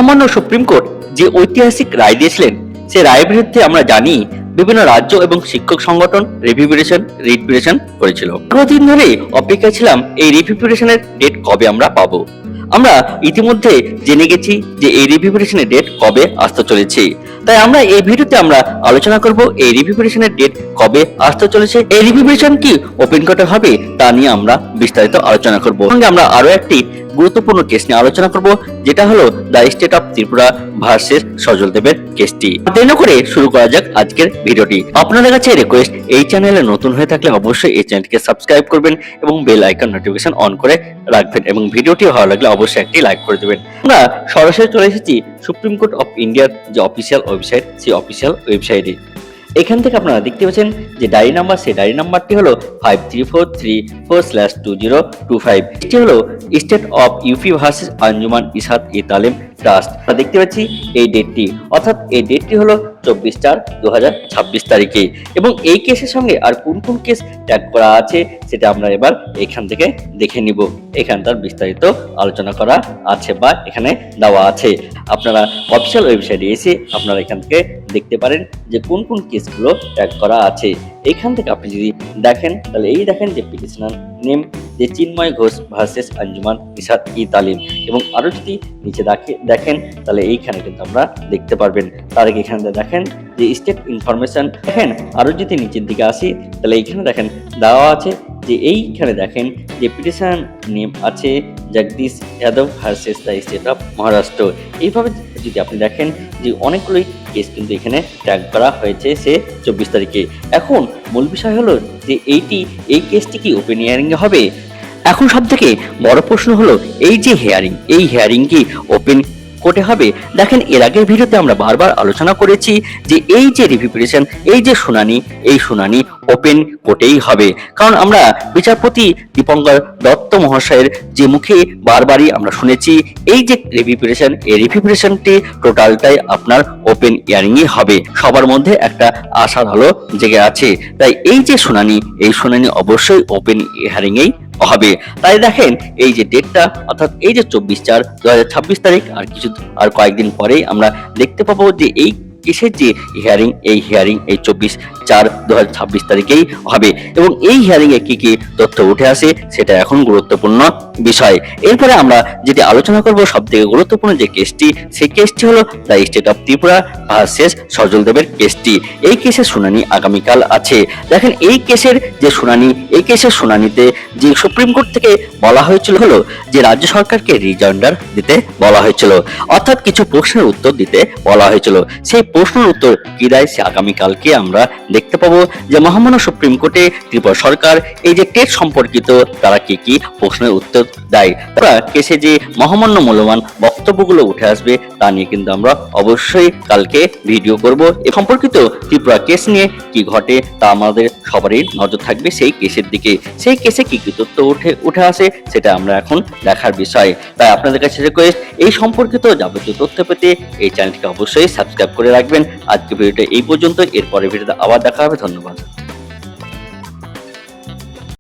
মহামান্য supreme court যে ঐতিহাসিক রায় দিয়েছিলেন, সে রায়ের বিরুদ্ধে আমরা জানি বিভিন্ন রাজ্য এবং শিক্ষক সংগঠন রিট পিটিশন করেছিল। দীর্ঘদিন ধরে অপেক্ষা ছিলাম এই রিভিউ পিটিশনের ডেট কবে আমরা পাবো। আমরা ইতিমধ্যে জেনে গেছি যে এই রিভিউ পিটিশনের ডেট কবে আসতে চলেছে। তাই আমরা এই ভিডিওতে আমরা আলোচনা করব এই রিভিউ পিটিশনের ডেট কবে আসতে চলেছে, এই রিভিউ পিটিশন কি ওপেন কোর্টে হবে তা নিয়ে আমরা বিস্তারিত আলোচনা করব। সঙ্গে আমরা আরো একটি গুরুত্বপূর্ণ কেস নিয়ে আলোচনা করব, যেটা হলো the state of Tripura versus Sajal দেবের কেসটি। দেরি করে শুরু করা যাক আজকের ভিডিওটি। আপনাদের কাছে রিকোয়েস্ট, এই চ্যানেলে নতুন হয়ে থাকলে অবশ্যই এই চ্যানেলকে সাবস্ক্রাইব করবেন এবং বেল আইকন নোটিফিকেশন অন করে রাখবেন এবং ভিডিওটি ভালো লাগলে অবশ্যই একটি লাইক করে দেবেন। আমরা সরাসরি চলে এসেছি সুপ্রিম কোর্ট অফ ইন্ডিয়ার যে অফিসিয়াল ওয়েবসাইট, সেই অফিসিয়াল ওয়েবসাইটে। এখান থেকে আপনারা দেখতে পাচ্ছেন যে ডায়রি নাম্বার, সেই ডায়রি নাম্বারটি হলো 5343/2025। এটি হলো state of UP versus Anjuman Ishaat e Taleem trust. আমরা দেখতে পাচ্ছি এই ডেটটি, অর্থাৎ এই ডেটটি হলো 24/4/2026 তারিখে। এবং এই কেসের সঙ্গে আর কোন কোন কেস ট্যাগ করা আছে সেটা আমরা এবার এখান থেকে দেখে নিব। এখানটার বিস্তারিত আলোচনা করা আছে বা এখানে দেওয়া আছে। আপনারা অফিসিয়াল ওয়েবসাইটে এসে আপনারা এখান থেকে দেখতে পারেন যে কোন কোন কেসগুলো ট্যাগ করা আছে। এখান থেকে আপনি যদি দেখেন তাহলে এই দেখেন যে পিটিশনার নেম যে চিন্ময় ঘোষ ভার্সেস আঞ্জুমান ইসাত ই তালিম, এবং আরো যদি নিচে দেখেন তাহলে এইখানে কিন্তু আমরা দেখতে পারবেন। তার আগে এখানে দেখেন যে স্টেট ইনফরমেশন, দেখেন আরো যদি নিচের দিকে আসি তাহলে এইখানে দেখেন দেওয়া আছে যে এইখানে দেখেন যে পিটিশন নেম আছে Jagdish Yadav versus the state of Maharashtra. এইভাবে যদি আপনি দেখেন যে অনেকগুলোই কেস কিন্তু এখানে ট্যাগ করা হয়েছে সে 24 তারিখে। এখন মূল বিষয় হলো যে এই কেসটি কি ওপেন হিয়ারিং এ হবে। এখন সব থেকে বড় প্রশ্ন হলো এই যে হিয়ারিং, এই হিয়ারিং কি ওপেন কোর্টে হবে। দেখেন এর আগের ভিডিওতে আমরা বারবার আলোচনা করেছি যে এই যে রিভিউ পিটিশন, এই যে শুনানি, এই শুনানি ওপেন কোর্টেই হবে। কারণ আমরা বিচারপতি দীপঙ্কর দত্ত মহাশয়ের যে মুখে বারবারই আমরা শুনেছি এই যে রিভিউ পিটিশন, এই রিভিউ পিটিশনটি টোটালটাই আপনার ওপেন হিয়ারিং এ হবে। সবার মধ্যে একটা আশার আলো জেগে আছে। তাই এই যে শুনানি, এই শুনানি অবশ্যই ওপেন হিয়ারিং এই হবে। তাই দেখেন এই যে ডেটটা, অর্থাৎ এই যে 24/4/2026 তারিখ, আর কয়েকদিন পরেই আমরা দেখতে পাবো যে এই কেসের যে হিয়ারিং, এই হিয়ারিং এই 24/4/2026 তারিখেই হবে। এবং এই হিয়ারিং এ কি কি তথ্য উঠে আসে সেটা এখন গুরুত্বপূর্ণ বিষয়। এরপরে আমরা যেটি আলোচনা করব সব থেকে গুরুত্বপূর্ণ যে কেসটি, সেই কেসটি হলো the state of Tripura versus Sajal দেবের কেসটি। এই কেসের শুনানি আগামীকাল আছে। দেখেন এই কেসের যে শুনানি, এই কেসের শুনানিতে যে সুপ্রিম কোর্ট থেকে বলা হয়েছিল হলো যে রাজ্য সরকারকে রিজাইন্ডার দিতে বলা হয়েছিল, অর্থাৎ কিছু প্রশ্নের উত্তর দিতে বলা হয়েছিল। সেই প্রশ্নের উত্তর কি দেয় সে আগামীকালকে আমরা দেখতে পাবো যে মহামান্য সুপ্রিম কোর্টে ত্রিপুরা সরকার এই যে টেট সম্পর্কিত তারা কি কি প্রশ্নের উত্তর দেয়। তারা কেসে যে মহামান্য মূল্যবান বক্তব্যগুলো উঠে আসবে তা নিয়ে কিন্তু আমরা অবশ্যই কালকে ভিডিও করব। এ সম্পর্কিত ত্রিপুরা কেস নিয়ে কি ঘটে তা আমাদের সবারই নজর থাকবে সেই কেসের দিকে। সেই কেসে কি কি তথ্য উঠে আসে সেটা আমরা এখন দেখার বিষয়। তাই আপনাদের কাছে রিকোয়েস্ট, এই সম্পর্কিত যাবতীয় তথ্য পেতে এই চ্যানেলটিকে অবশ্যই সাবস্ক্রাইব করে রাখবেন। আজকে ভিডিওটা এই পর্যন্ত, এরপরে ভিডিওতে আবার দেখা হবে। ধন্যবাদ।